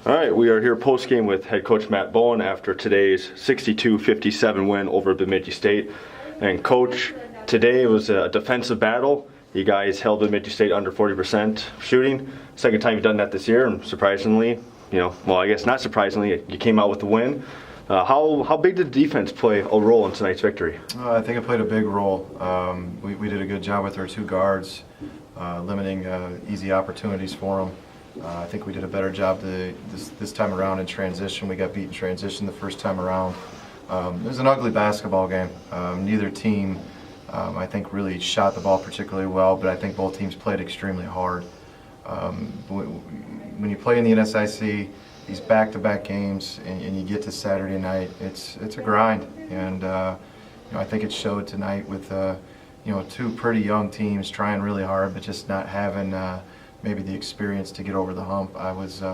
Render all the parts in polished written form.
All right, we are here post-game with head coach Matt Bowen after today's 62-57 win over Bemidji State. And coach, today was a defensive battle. You guys held Bemidji State under 40% shooting. Second time you've done that this year, and surprisingly, well, I guess not surprisingly, you came out with the win. How big did the defense play a role in tonight's victory? I think it played a big role. We did a good job with our two guards, limiting easy opportunities for them. I think we did a better job this time around in transition. We got beat in transition the first time around. It was an ugly basketball game. Neither team, I think, really shot the ball particularly well, but I think both teams played extremely hard. When you play in the NSIC, these back-to-back games, and you get to Saturday night, it's a grind. And I think it showed tonight with two pretty young teams trying really hard, but just not having maybe the experience to get over the hump. I was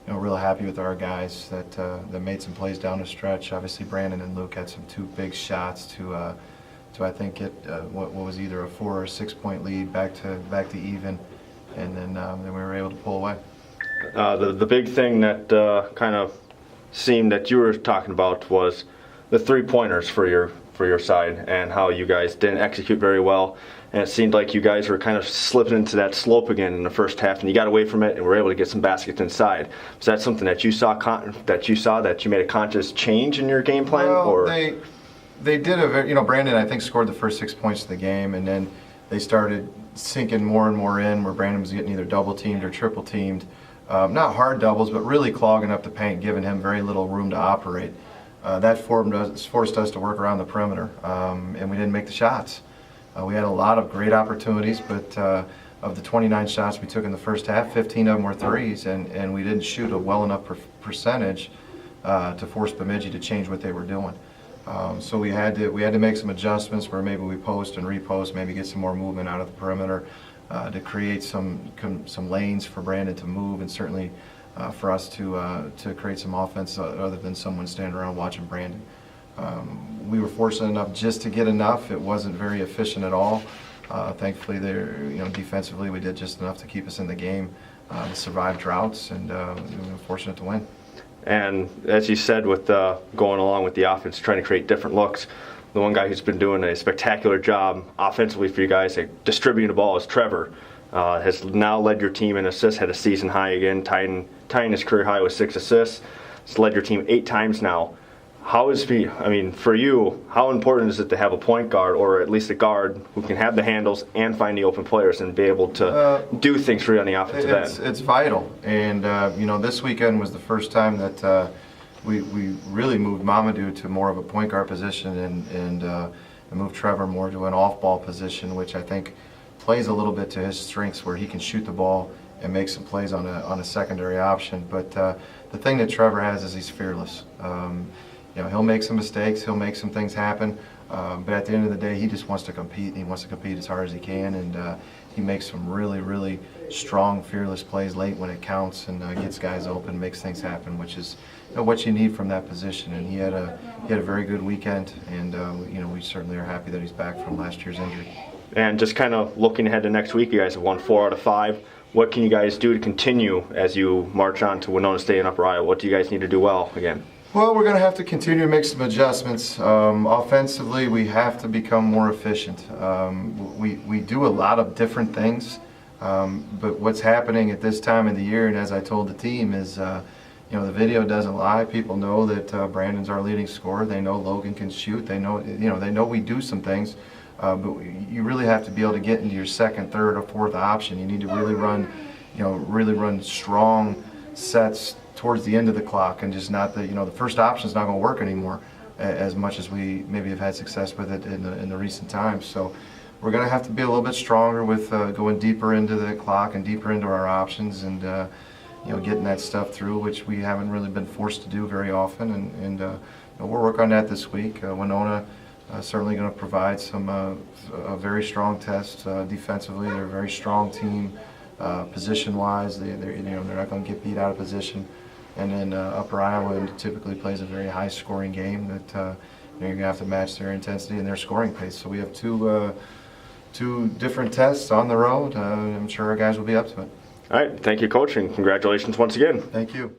real happy with our guys that made some plays down the stretch. Obviously, Brandon and Luke had some two big shots to I think get what was either a 4 or 6 point lead back to even, and then we were able to pull away. The big thing that kind of seemed that you were talking about was the 3-pointers for your side and how you guys didn't execute very well. And it seemed like you guys were kind of slipping into that slope again in the first half, and you got away from it and were able to get some baskets inside. Was that something that you saw that you made a conscious change in your game plan? Well, or they did Brandon, I think, scored the first 6 points of the game, and then they started sinking more and more in where Brandon was getting either double teamed or triple teamed. Not hard doubles, but really clogging up the paint, giving him very little room to operate. That forced us to work around the perimeter, and we didn't make the shots. We had a lot of great opportunities, but of the 29 shots we took in the first half, 15 of them were threes, and we didn't shoot a well enough percentage to force Bemidji to change what they were doing. So we had to make some adjustments where maybe we post and repost, maybe get some more movement out of the perimeter to create some lanes for Brandon to move, and certainly for us to create some offense other than someone standing around watching Brandon. We were fortunate enough just to get enough. It wasn't very efficient at all. Thankfully, defensively, we did just enough to keep us in the game, to survive droughts, and we were fortunate to win. And as you said, with going along with the offense, trying to create different looks, the one guy who's been doing a spectacular job offensively for you guys, distributing the ball, is Trevor. Has now led your team in assists, had a season high again, tying his career high with 6 assists. He's led your team 8 times now. For you, how important is it to have a point guard, or at least a guard who can have the handles and find the open players and be able to do things for you on the offensive end? It's vital, and this weekend was the first time that we really moved Mamadou to more of a point guard position and moved Trevor more to an off-ball position, which I think plays a little bit to his strengths, where he can shoot the ball and make some plays on a secondary option. But the thing that Trevor has is he's fearless. He'll make some mistakes, he'll make some things happen, but at the end of the day, he just wants to compete, and he wants to compete as hard as he can, and he makes some really, really strong, fearless plays late when it counts, and gets guys open, makes things happen, which is what you need from that position. And he had a very good weekend, and we certainly are happy that he's back from last year's injury. And just kind of looking ahead to next week, you guys have won 4 out of 5. What can you guys do to continue as you march on to Winona State and Upper Iowa? What do you guys need to do well again? Well, we're going to have to continue to make some adjustments. Offensively, we have to become more efficient. We do a lot of different things, but what's happening at this time of the year, and as I told the team, is the video doesn't lie. People know that Brandon's our leading scorer. They know Logan can shoot. They know we do some things, but you really have to be able to get into your second, third, or fourth option. You need to really run strong sets towards the end of the clock, and just not the first option is not going to work anymore as much as we maybe have had success with it in the recent times. So we're going to have to be a little bit stronger with going deeper into the clock and deeper into our options, and getting that stuff through, which we haven't really been forced to do very often. And we'll work on that this week. Winona certainly going to provide a very strong test defensively. They're a very strong team position-wise. They're not going to get beat out of position. And then Upper Iowa typically plays a very high-scoring game that you're going to have to match their intensity and their scoring pace. So we have two different tests on the road. I'm sure our guys will be up to it. All right. Thank you, Coach, and congratulations once again. Thank you.